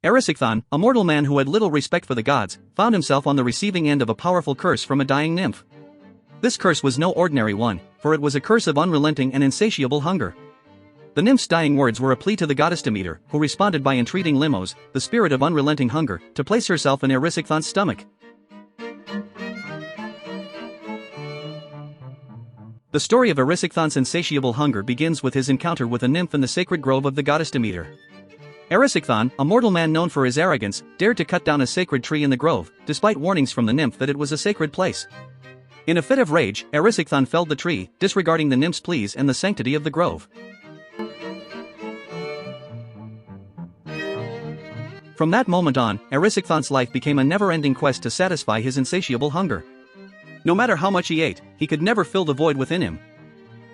Erysichthon, a mortal man who had little respect for the gods, found himself on the receiving end of a powerful curse from a dying nymph. This curse was no ordinary one, for it was a curse of unrelenting and insatiable hunger. The nymph's dying words were a plea to the goddess Demeter, who responded by entreating Limos, the spirit of unrelenting hunger, to place herself in Erysichthon's stomach. The story of Erysichthon's insatiable hunger begins with his encounter with a nymph in the sacred grove of the goddess Demeter. Erysichthon, a mortal man known for his arrogance, dared to cut down a sacred tree in the grove, despite warnings from the nymph that it was a sacred place. In a fit of rage, Erysichthon felled the tree, disregarding the nymph's pleas and the sanctity of the grove. From that moment on, Erysichthon's life became a never-ending quest to satisfy his insatiable hunger. No matter how much he ate, he could never fill the void within him.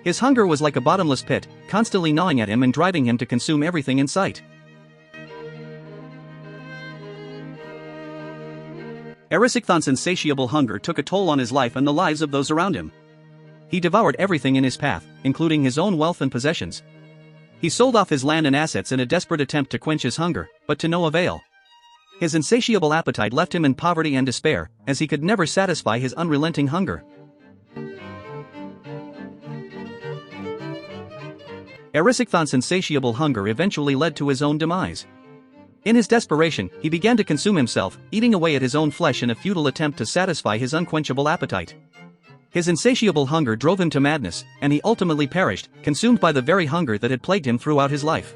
His hunger was like a bottomless pit, constantly gnawing at him and driving him to consume everything in sight. Erysichthon's insatiable hunger took a toll on his life and the lives of those around him. He devoured everything in his path, including his own wealth and possessions. He sold off his land and assets in a desperate attempt to quench his hunger, but to no avail. His insatiable appetite left him in poverty and despair, as he could never satisfy his unrelenting hunger. Erysichthon's insatiable hunger eventually led to his own demise. In his desperation, he began to consume himself, eating away at his own flesh in a futile attempt to satisfy his unquenchable appetite. His insatiable hunger drove him to madness, and he ultimately perished, consumed by the very hunger that had plagued him throughout his life.